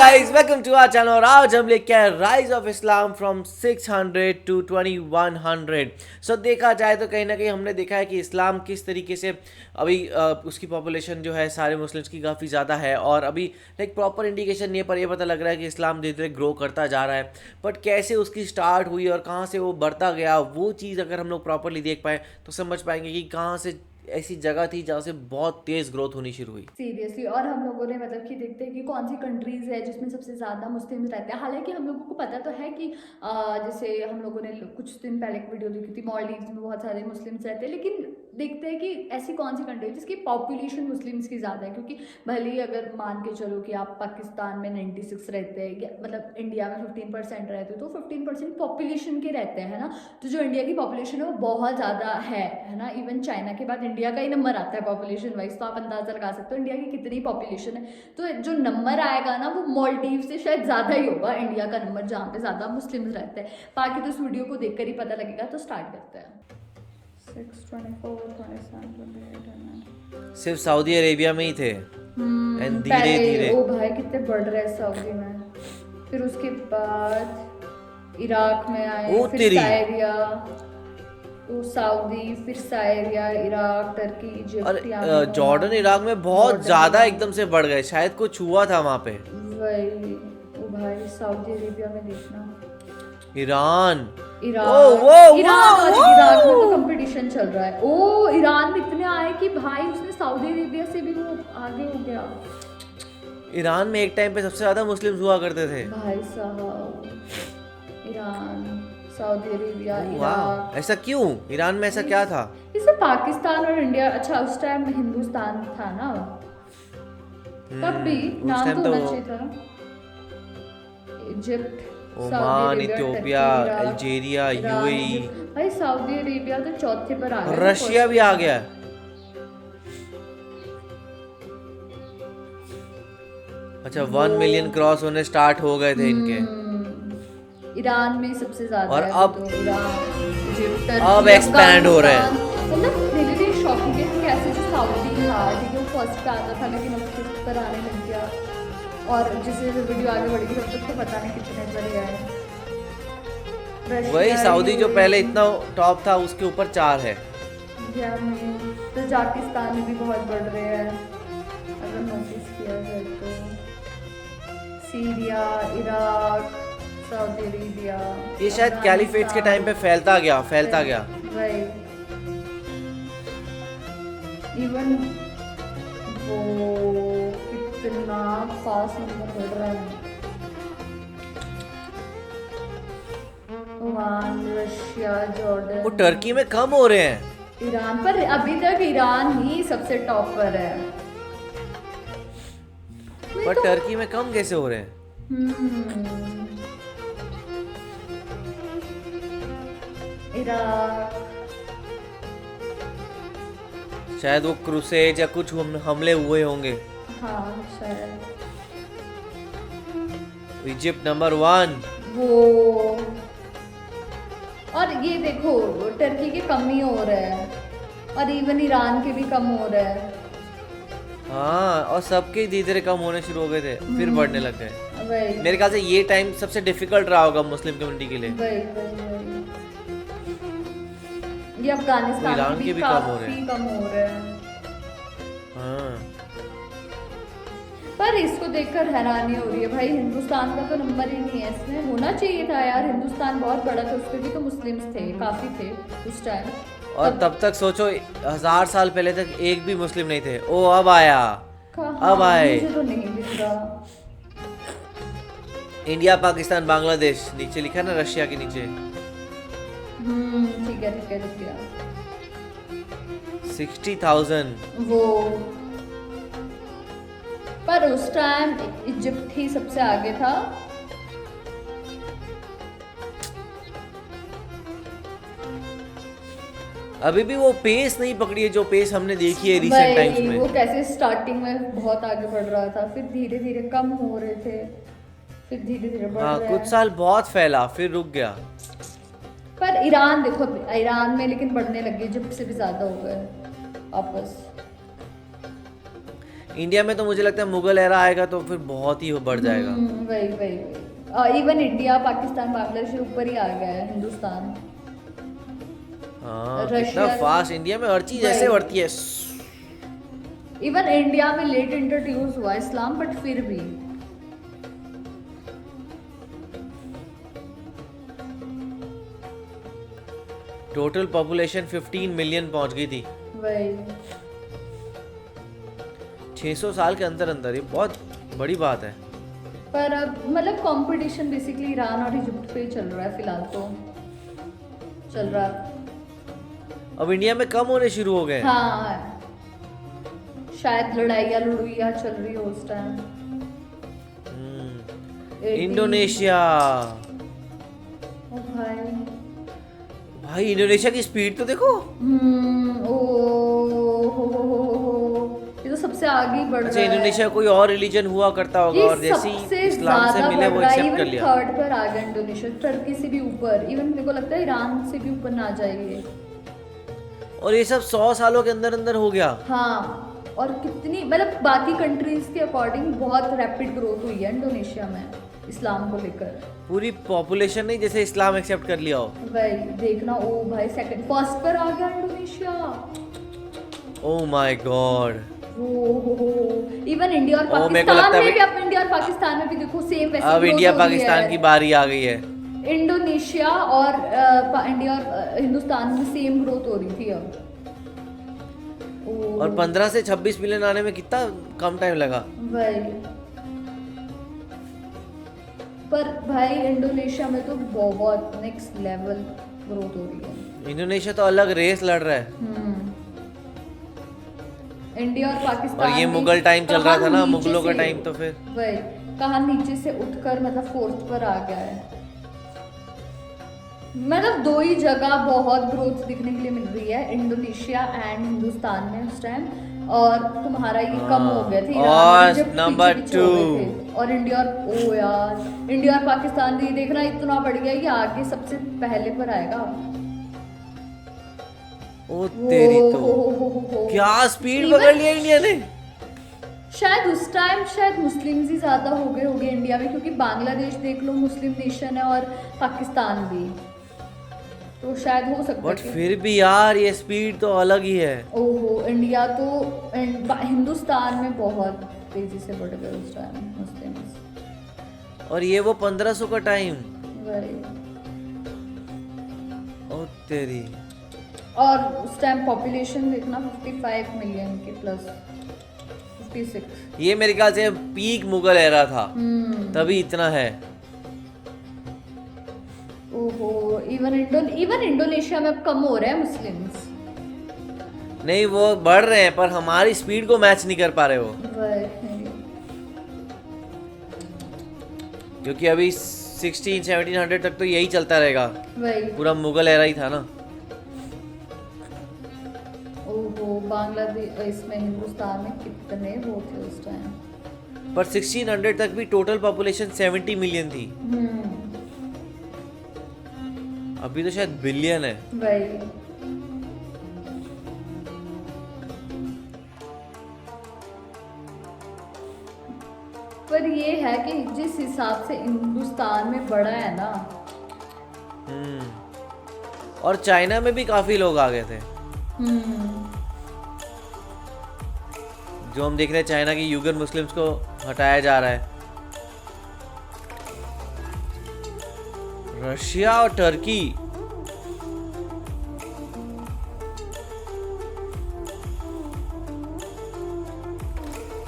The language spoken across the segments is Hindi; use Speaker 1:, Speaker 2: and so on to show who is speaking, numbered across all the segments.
Speaker 1: Guys, welcome to our channel. और आज हम लेके आए rise of Islam from 600 to 2100। So देखा जाए तो कहीं ना कहीं हमने देखा है कि इस्लाम किस तरीके से अभी उसकी पॉपुलेशन जो है सारे मुस्लिम्स की काफ़ी ज़्यादा है, और अभी लाइक प्रॉपर इंडिकेशन नहीं है, पर ये पता लग रहा है कि इस्लाम धीरे धीरे ग्रो करता जा रहा है। बट कैसे उसकी स्टार्ट हुई और कहाँ से वो बढ़ता गया, वो चीज़ अगर हम लोग प्रॉपरली देख पाए तो समझ पाएंगे कि कहाँ से ऐसी जगह थी जहाँ से बहुत तेज़ ग्रोथ होनी शुरू हुई।
Speaker 2: सीरियसली। और हम लोगों ने मतलब कि देखते हैं कि कौन सी कंट्रीज है जिसमें सबसे ज़्यादा मुस्लिम्स रहते हैं। हालांकि हम लोगों को पता तो है कि जैसे हम लोगों ने कुछ दिन पहले एक वीडियो देखी थी, मॉलडीव्स में बहुत सारे मुस्लिम्स रहते हैं, लेकिन देखते हैं कि ऐसी कौन सी कंट्री है जिसकी पॉपुलेशन मुस्लिम्स की ज़्यादा है। क्योंकि भले ही अगर मान के चलो कि आप पाकिस्तान में 96 रहते हैं, मतलब इंडिया में 15% रहते हो, तो 15% पॉपुलेशन के रहते हैं ना। तो जो इंडिया की पॉपुलेशन है वो बहुत ज़्यादा है ना। इवन चाइना के बाद इंडिया का ही नंबर आता है पॉपुलेशन वाइज, तो आप अंदाज़ा लगा सकते हो इंडिया की कितनी पॉपुलेशन है। तो जो नंबर आएगा ना वो मालदीव से शायद ज़्यादा ही होगा, इंडिया का नंबर जहाँ पे ज़्यादा मुस्लिम्स रहते हैं। बाकी तो इस वीडियो को देखकर ही पता लगेगा। तो स्टार्ट करते हैं। 6, 24, 27, 28, 29।
Speaker 1: सिर्फ सऊदी अरेबिया में ही थे, एंड धीरे
Speaker 2: पहले
Speaker 1: धीरे
Speaker 2: ओ भाई कितने बढ़ रहे हैं सऊदी में। फिर उसके बाद इराक में आए,
Speaker 1: ओ
Speaker 2: फिर
Speaker 1: तेरी।
Speaker 2: सायरिया, तो सऊदी, फिर सायरिया, इराक, टर्की,
Speaker 1: और
Speaker 2: इजिप्ट, यहाँ भी
Speaker 1: जॉर्डन
Speaker 2: ओमान,
Speaker 1: इराक में बहुत
Speaker 2: जॉर्डन,
Speaker 1: ज़्यादा
Speaker 2: ईरान।
Speaker 1: एकदम से बढ़ गए, शायद कुछ हुआ था वहाँ पे।
Speaker 2: वही। ओ भाई सऊदी अरेबिया में देखना,
Speaker 1: ईरान। ओ वो
Speaker 2: ईरान,
Speaker 1: वो
Speaker 2: ईरान और इराक में तो
Speaker 1: वो
Speaker 2: कंपटीशन चल रहा है। ओ ईरान में इतने आए कि भाई उसने सऊदी अरेबिया से भी वो आगे हो गया।
Speaker 1: ईरान में एक टाइम पे सबसे ज़्यादा मुस्लिम्स हुआ करते थे।
Speaker 2: भाई साहब, ईरान, सऊदी अरेबिया,
Speaker 1: वाह,
Speaker 2: इराक।
Speaker 1: ऐसा क्यों? ईरान में ऐसा क्या था?
Speaker 2: इससे पाकिस्तान और इंडिया, अच्छा उस टाइम हिंदुस्तान था ना, तब भी
Speaker 1: उस
Speaker 2: नाम
Speaker 1: टाइम
Speaker 2: तो
Speaker 1: तो
Speaker 2: होना चाहिए था। Egypt, Saudi
Speaker 1: Oman,
Speaker 2: Arabia,
Speaker 1: Ethiopia,
Speaker 2: Turkey, Iraq,
Speaker 1: Algeria,
Speaker 2: Iran,
Speaker 1: UAE,
Speaker 2: Egypt. भाई सऊदी अरेबिया तो चौथे पर आ गया ना,
Speaker 1: रशिया
Speaker 2: फर्स्ट
Speaker 1: भी
Speaker 2: पे
Speaker 1: आ
Speaker 2: था।
Speaker 1: गया। अच्छा,
Speaker 2: वो
Speaker 1: 1 मिलियन क्रॉस होने स्टार्ट हो गए थे इनके।
Speaker 2: ईरान में सबसे ज्यादा
Speaker 1: और
Speaker 2: है वो
Speaker 1: अब
Speaker 2: तो। ईरान, इजिप्ट,
Speaker 1: अब
Speaker 2: टर्की,
Speaker 1: एक्सपैंड हो रहे
Speaker 2: अफगानिस्तान।
Speaker 1: हैं।
Speaker 2: मतलब धीरे धीरे शॉकिंग है कि कैसे जो सऊदी था, ठीक है, वो फर्स्ट पे आता था, लेकिन अब फिफ्थ पर आने लग गया। और जैसे जैसे वीडियो आगे बढ़ेगी तब तक तो पता नहीं कितने पर ही आए।
Speaker 1: वही
Speaker 2: रशिया,
Speaker 1: सऊदी जो पहले
Speaker 2: यूएई,
Speaker 1: इतना टॉप था उसके ऊपर 4 है।
Speaker 2: यमन, तजाकिस्तान में भी बहुत बढ़ रहे हैं अगर नोटिस किया जाए तो। सीरिया, इराक, सऊदी अरेबिया,
Speaker 1: ये शायद कैलिफेट्स के टाइम पे फैलता गया फैलता गया।
Speaker 2: वही। इवन वो कितना फास्ट नंबर बढ़ रहा है। ओमान, रशिया,
Speaker 1: वो
Speaker 2: जॉर्डन,
Speaker 1: टर्की में कम हो रहे हैं।
Speaker 2: ईरान। पर अभी तक ईरान ही सबसे टॉप पर है। नहीं
Speaker 1: पर
Speaker 2: तो
Speaker 1: टर्की में कम कैसे हो रहे हैं?
Speaker 2: इराक।
Speaker 1: शायद वो क्रूसेड या कुछ हमले हुए होंगे।
Speaker 2: हाँ शायद
Speaker 1: इजिप्ट नंबर 1।
Speaker 2: वो। और ये देखो टर्की के कम ही हो रहा है, और इवन ईरान के भी कम हो रहा है।
Speaker 1: हाँ, और सबके धीरे धीरे कम होने शुरू हो गए थे, फिर बढ़ने लग गए।
Speaker 2: वही
Speaker 1: मेरे ख्याल से ये टाइम सबसे डिफिकल्ट रहा होगा मुस्लिम कम्युनिटी के लिए।
Speaker 2: वही वही वही। ये अफगानिस्तान
Speaker 1: ईरान
Speaker 2: के
Speaker 1: के
Speaker 2: भी
Speaker 1: भी कम हो रहे
Speaker 2: काफी
Speaker 1: हैं।
Speaker 2: कम हो रहे हैं।
Speaker 1: हाँ,
Speaker 2: पर इसको देखकर हैरानी हो रही है भाई, हिंदुस्तान का तो नंबर ही नहीं है। इसमें होना चाहिए था यार, हिंदुस्तान बहुत बड़ा था, उसके भी तो मुस्लिम्स थे, काफी थे उस टाइम।
Speaker 1: और तब तक सोचो 1000 साल पहले तक एक भी मुस्लिम नहीं थे। ओ अब आया, अब
Speaker 2: कहाँ,
Speaker 1: आए।
Speaker 2: मुझे तो नहीं दिख रहा।
Speaker 1: इंडिया, पाकिस्तान, बांग्लादेश, नीचे लिखा है ना रशिया के नीचे।
Speaker 2: ठीक है ठीक है ठीक है।
Speaker 1: 60,000।
Speaker 2: वो पर उस टाइम इजिप्ट ही सबसे आगे था।
Speaker 1: अभी भी वो पेस नहीं पकड़ी है जो पेस हमने देखी है रिसेंट टाइम्स
Speaker 2: वही,
Speaker 1: में।
Speaker 2: वो कैसे स्टार्टिंग में बहुत आगे बढ़ रहा था, फिर धीरे धीरे कम हो रहे थे, फिर धीरे धीरे बढ़
Speaker 1: हाँ,
Speaker 2: रहे
Speaker 1: कुछ
Speaker 2: हैं।
Speaker 1: साल बहुत फैला, फिर रुक गया।
Speaker 2: पर ईरान देखो, ईरान में लेकिन बढ़ने लगे, इजिप्ट से भी ज्यादा हो गए आपस।
Speaker 1: इंडिया में तो मुझे लगता है मुगल एरा आएगा तो फिर बहुत ही बढ़ जाएगा।
Speaker 2: वही वही इवन इंडिया पाकिस्तान बांग्लादेश से ऊपर ही आ गया है हिंदुस्तान।
Speaker 1: हाँ, कितना
Speaker 2: रशिया
Speaker 1: फास्ट इंडिया में हर चीज ऐसे
Speaker 2: वही
Speaker 1: बढ़ती है।
Speaker 2: इवन इंडिया में लेट इंट्रोड्यूस हुआ इस्लाम बट फिर भी
Speaker 1: टोटल पॉपुलेशन 15 मिलियन पहुंच गई थी
Speaker 2: वही
Speaker 1: 600 साल के अंदर अंदर। ये बहुत बड़ी बात है।
Speaker 2: पर अब मतलब कंपटीशन बेसिकली ईरान और इजिप्ट पे ही चल रहा है फिलहाल तो चल रहा है।
Speaker 1: अब इंडिया में कम होने शुरू हो गए हैं।
Speaker 2: हाँ शायद लड़ाइयाँ चल रही हो उस टाइम।
Speaker 1: इंडोनेशिया,
Speaker 2: ओ भाई
Speaker 1: भाई इंडोनेशिया की स्पीड तो देखो।
Speaker 2: ओ हो ये तो सबसे आगे ही बढ़
Speaker 1: अच्छा,
Speaker 2: रहा है।
Speaker 1: इंडोनेशिया कोई और रिलीजन हुआ करता होगा
Speaker 2: ये
Speaker 1: और जैसे
Speaker 2: सबसे
Speaker 1: ही इस्लाम से
Speaker 2: ज्यादा
Speaker 1: मिले
Speaker 2: बढ़
Speaker 1: वो
Speaker 2: रहा है।
Speaker 1: एक्सेप्ट कर
Speaker 2: इवन
Speaker 1: लिया।
Speaker 2: थर्ड पर आ गया इंडोनेशिया, टर्की से भी ऊपर। इवन मेरे को लगता है ईरान से भी ऊपर ना जाइए।
Speaker 1: और ये सब 100 सालों के अंदर अंदर हो गया।
Speaker 2: हाँ और कितनी मतलब बाकी कंट्रीज के अकॉर्डिंग बहुत रैपिड ग्रोथ हुई है इंडोनेशिया में इस्लाम को लेकर।
Speaker 1: पूरी पॉपुलेशन नहीं जैसे इस्लाम एक्सेप्ट कर लिया हो।
Speaker 2: भाई देखना, ओ भाई सेकंड फर्स्ट पर आ गया Indonesia.
Speaker 1: Oh my God.
Speaker 2: Even India और
Speaker 1: ओ, मेरे को लगता
Speaker 2: पाकिस्तान
Speaker 1: है
Speaker 2: में भी, अब इंडिया और पाकिस्तान में भी देखो सेम वैसे
Speaker 1: अब
Speaker 2: growth
Speaker 1: इंडिया
Speaker 2: हो रही
Speaker 1: पाकिस्तान
Speaker 2: है।
Speaker 1: की बारी आ गई है।
Speaker 2: इंडोनेशिया और इंडिया और हिंदुस्तान में सेम ग्रोथ हो रही थी अब।
Speaker 1: और 15 से 26 मिलियन आने में कितना कम टाइम लगा।
Speaker 2: भाई पर भाई इंडोनेशिया में तो बहुत नेक्स्ट लेवल ग्रोथ हो रही है।
Speaker 1: इंडोनेशिया तो अलग रेस लड़ रहा है।
Speaker 2: इंडिया और पाकिस्तान
Speaker 1: और ये
Speaker 2: भी
Speaker 1: मुगल टाइम चल रहा था ना,
Speaker 2: कहाँ
Speaker 1: मुगलों का
Speaker 2: नीचे
Speaker 1: टाइम
Speaker 2: से-
Speaker 1: तो फिर
Speaker 2: वही कहाँ नीचे से उठकर मतलब फोर्थ पर आ गया है। मतलब दो ही जगह बहुत ग्रोथ दिखने के लिए मिल रही है, इंडोनेशिया एंड हिंदुस्तान में उस टाइम। और तुम्हारा ये कम हो गया था
Speaker 1: और
Speaker 2: ईरान जब
Speaker 1: नंबर
Speaker 2: पीछे हो गए
Speaker 1: 2
Speaker 2: थे। और इंडिया और ओ यार इंडिया और पाकिस्तान भी देखना इतना बढ़ गया कि आगे सबसे पहले पर आएगा।
Speaker 1: ओ तेरी तो
Speaker 2: हो।
Speaker 1: क्या स्पीड
Speaker 2: Even-
Speaker 1: पकड़ लिया इंडिया ने।
Speaker 2: शायद उस टाइम शायद मुस्लिम्स ही ज्यादा हो गए होंगे इंडिया में, क्योंकि बांग्लादेश देख लो मुस्लिम नेशन है और पाकिस्तान भी, तो शायद हो सकता
Speaker 1: बट
Speaker 2: है कि-
Speaker 1: फिर भी यार ये स्पीड तो अलग ही है।
Speaker 2: ओहो इंडिया तो हिंदुस्तान में बहुत तेजी से बढ़ गए उस टाइम मुस्लिम्स।
Speaker 1: और ये वो 1500 का टाइम।
Speaker 2: वही
Speaker 1: ओ तेरी।
Speaker 2: और उस टाइम पॉपुलेशन देखना 55 मिलियन के प्लस 56।
Speaker 1: ये मेरे ख्याल से पीक मुगल एरा था तभी इतना है।
Speaker 2: ओहो इवन इंडोनेशिया में अब कम हो रहे हैं मुस्लिम्स।
Speaker 1: नहीं वो बढ़ रहे हैं पर हमारी स्पीड को मैच नहीं कर पा रहे वो, क्योंकि अभी 1700 तक तो यही चलता रहेगा।
Speaker 2: वही
Speaker 1: पूरा मुगल एरा ही था ना।
Speaker 2: ओहो बांग्लादेश इसमें हिंदुस्तान में कितने वो थे उस टाइम।
Speaker 1: पर 1600 तक भी टोटल पॉपुलेशन 70 मिलियन थी। अभी तो शायद बिलियन है।
Speaker 2: वही पर ये है कि जिस हिसाब से हिंदुस्तान में बढ़ा है ना।
Speaker 1: और चाइना में भी काफी लोग आ गए थे। जो हम देख रहे हैं चाइना की यूगर मुस्लिम्स को हटाया जा रहा है। रशिया और टर्की।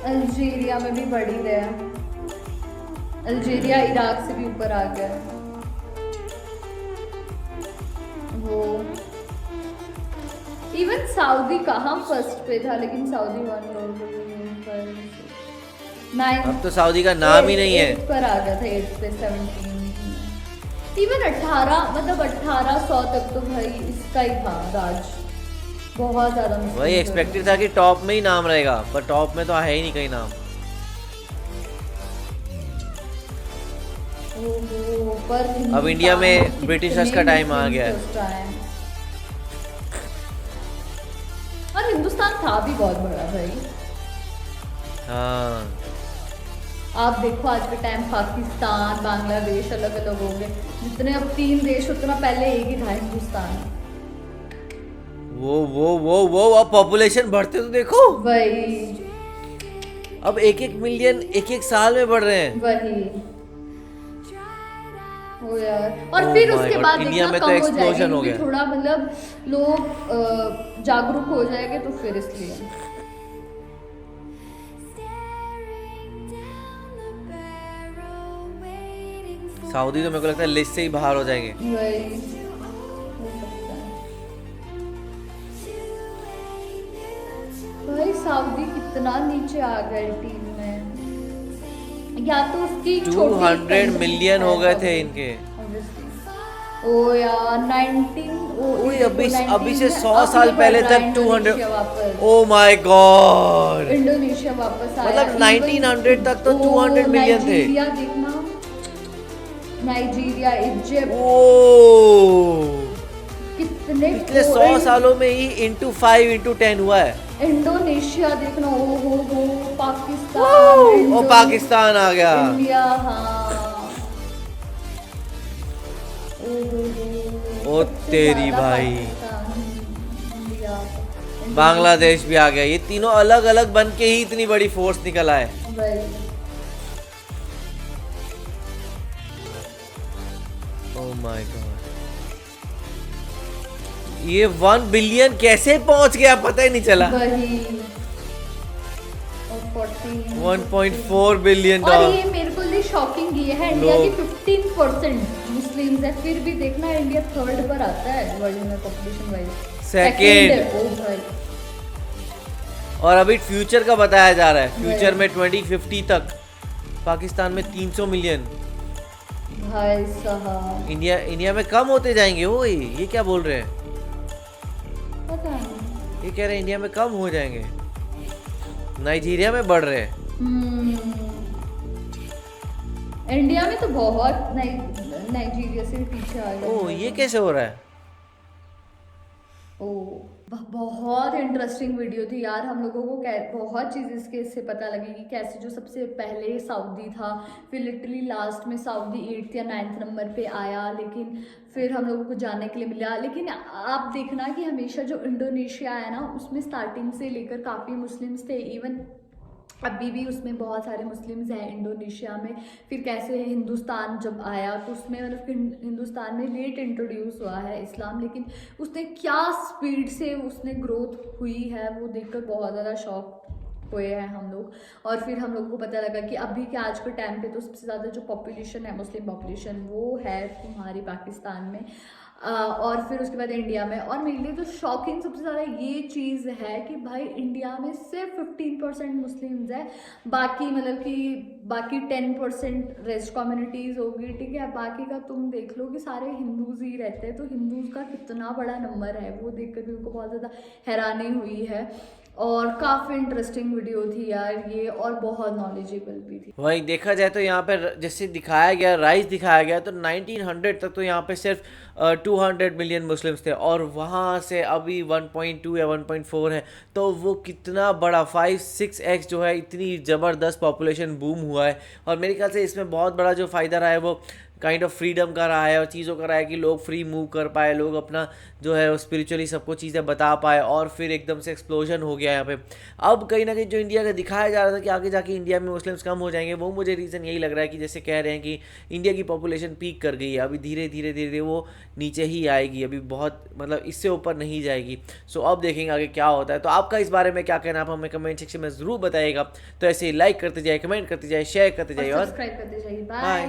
Speaker 2: अल्जीरिया में भी बढ़ ही रहे हैं। अल्जीरिया इराक से भी ऊपर आ गया है वो। इवन सऊदी कहाँ फर्स्ट पे था, लेकिन सऊदी
Speaker 1: अब तो सऊदी का नाम ही नहीं है।
Speaker 2: पर आ गया था 8 पे 17। इवन 18 मतलब 1800 तक तो भाई इसका ही था राज, बहुत ज्यादा मुश्किल।
Speaker 1: वही एक्सपेक्टेड था कि टॉप में ही नाम रहेगा, पर टॉप में तो है ही नहीं कहीं नाम।
Speaker 2: पर
Speaker 1: अब इंडिया में ब्रिटिशर्स का टाइम आ गया है।
Speaker 2: और हिंदुस्तान था भी बहुत बड़ा भाई।
Speaker 1: हाँ
Speaker 2: आप देखो आज के टाइम पाकिस्तान बांग्लादेश अलग अलग हो गए, जितने अब 3 देश उतना पहले एक ही था हिंदुस्तान।
Speaker 1: वो अब पॉपुलेशन बढ़ते तो देखो,
Speaker 2: वही
Speaker 1: अब 1-1 मिलियन एक साल में बढ़ रहे हैं।
Speaker 2: वही ओ यार, और
Speaker 1: Oh
Speaker 2: फिर
Speaker 1: my
Speaker 2: उसके
Speaker 1: God,
Speaker 2: बाद
Speaker 1: इंडिया
Speaker 2: देखना
Speaker 1: में तो
Speaker 2: कम हो
Speaker 1: explosion
Speaker 2: जाएगी
Speaker 1: हो
Speaker 2: क्योंकि
Speaker 1: गया।
Speaker 2: थोड़ा मतलब लोग जागरूक हो जाएंगे तो फिर इसलिए।
Speaker 1: सऊदी तो मेरे को लगता है लिस्ट से ही बाहर हो जाएंगे।
Speaker 2: वही हो सकता है। भाई सऊदी कितना नीचे आ गए टीम में, या तो उसकी
Speaker 1: 200 मिलियन हो गए थे इनके।
Speaker 2: ओ यार 19
Speaker 1: ओए अभी से
Speaker 2: 19
Speaker 1: 100
Speaker 2: अब
Speaker 1: साल
Speaker 2: ये बढ़
Speaker 1: पहले
Speaker 2: रहा है
Speaker 1: तक 200।
Speaker 2: इंडोनेशिया वापस,
Speaker 1: ओ माय गॉड,
Speaker 2: इंडोनेशिया वापस आया।
Speaker 1: मतलब 1900 तक तो 200 मिलियन थे।
Speaker 2: नाइजीरिया देखना, नाइजीरिया इजिप्ट
Speaker 1: ओ
Speaker 2: कितने
Speaker 1: पिछले 100 सालों में ही इंटू 5 इंटू 10 हुआ है।
Speaker 2: इंडोनेशिया देखना, ओ हो पाकिस्तान,
Speaker 1: ओ पाकिस्तान आ गया।
Speaker 2: इंडिया, हाँ
Speaker 1: ओ तेरी भाई,
Speaker 2: इंडिया,
Speaker 1: बांग्लादेश भी आ गया। ये तीनों अलग अलग बन के ही इतनी बड़ी फोर्स निकल आए। ओह माय गॉड, ये 1 बिलियन कैसे पहुंच गया पता ही नहीं चला।
Speaker 2: वही, और 14
Speaker 1: 1.4 बिलियन
Speaker 2: और
Speaker 1: डॉलर।
Speaker 2: ये मेरे को लिए शॉकिंग ये है, इंडिया की 15% मुस्लिम्स है, फिर भी देखना इंडिया 3rd पर आता है वर्ल्ड में पॉपुलेशन वाइज,
Speaker 1: सेकंड।
Speaker 2: ओ भाई,
Speaker 1: और अभी फ्यूचर का बताया जा रहा है, फ्यूचर में 2050 तक पाकिस्तान में 300 मिलियन।
Speaker 2: भाई साहब
Speaker 1: इंडिया में कम होते जाएंगे। वो ये क्या बोल रहे हैं,
Speaker 2: पता नहीं।
Speaker 1: ये कह रहे हैं इंडिया में कम हो जाएंगे, नाइजीरिया में बढ़ रहे हैं।
Speaker 2: इंडिया में तो बहुत नाइजीरिया से पीछे आ गया।
Speaker 1: ओ ये कैसे हो रहा है।
Speaker 2: ओ बहुत इंटरेस्टिंग वीडियो थी यार, हम लोगों को बहुत चीज़ इससे पता लगी कि कैसे जो सबसे पहले सऊदी था, फिर लिटरली लास्ट में सऊदी 8th या 9th नंबर पे आया, लेकिन फिर हम लोगों को जानने के लिए मिला। लेकिन आप देखना कि हमेशा जो इंडोनेशिया है ना, उसमें स्टार्टिंग से लेकर काफ़ी मुस्लिम्स थे, इवन अभी भी उसमें बहुत सारे मुस्लिम्स हैं इंडोनेशिया में। फिर कैसे हिंदुस्तान जब आया तो उसमें मतलब हिंदुस्तान में लेट इंट्रोड्यूस हुआ है इस्लाम, लेकिन उसने क्या स्पीड से उसने ग्रोथ हुई है वो देखकर बहुत ज़्यादा शॉक हुए हैं हम लोग। और फिर हम लोगों को पता लगा कि अभी के आज के टाइम पे तो सबसे ज़्यादा जो पॉपुलेशन है मुस्लिम पॉपुलेशन वो है तुम्हारी पाकिस्तान में, और फिर उसके बाद इंडिया में। और मेरे लिए तो शॉकिंग सबसे ज़्यादा ये चीज़ है कि भाई इंडिया में सिर्फ 15% मुस्लिम्स है, बाकी मतलब कि बाकी 10% रेस्ट कम्युनिटीज़ होगी, ठीक है, बाकी का तुम देख लो कि सारे हिंदूज ही रहते हैं। तो हिंदूज का कितना बड़ा नंबर है वो देखकर भी उनको बहुत ज़्यादा हैरानी हुई है। और काफ़ी इंटरेस्टिंग वीडियो थी यार ये, और बहुत नॉलेजेबल भी थी।
Speaker 1: वही देखा जाए तो यहाँ पे जैसे दिखाया गया, राइज दिखाया गया, तो 1900 तक तो यहाँ पे सिर्फ 200 मिलियन मुस्लिम्स थे, और वहाँ से अभी 1.2 या 1.4 है। तो वो कितना बड़ा 5-6x जो है, इतनी ज़बरदस्त पॉपुलेशन बूम हुआ है। और मेरे ख्याल से इसमें बहुत बड़ा जो फ़ायदा रहा है वो काइंड ऑफ फ्रीडम का रहा है, और चीज़ों का रहा है कि लोग फ्री मूव कर पाए, लोग अपना जो है स्पिरिचुअली सबको चीज़ें बता पाए, और फिर एकदम से एक्सप्लोजन हो गया यहाँ पे। अब कहीं ना कहीं जो इंडिया का दिखाया जा रहा था कि आगे जाके इंडिया में मुस्लिम्स कम हो जाएंगे, वो मुझे रीज़न यही लग रहा है कि जैसे कह रहे हैं कि इंडिया की पॉपुलेशन पीक कर गई है, अभी धीरे धीरे वो नीचे ही आएगी, अभी बहुत मतलब इससे ऊपर नहीं जाएगी। सो अब देखेंगे आगे क्या होता है। तो आपका इस बारे में क्या कहना है, आप हमें कमेंट सेक्शन में ज़रूर बताइएगा। तो ऐसे ही लाइक करते जाइए, कमेंट करते जाइए, शेयर करते जाइए और
Speaker 2: सब्सक्राइब करते जाइए।
Speaker 1: बाय।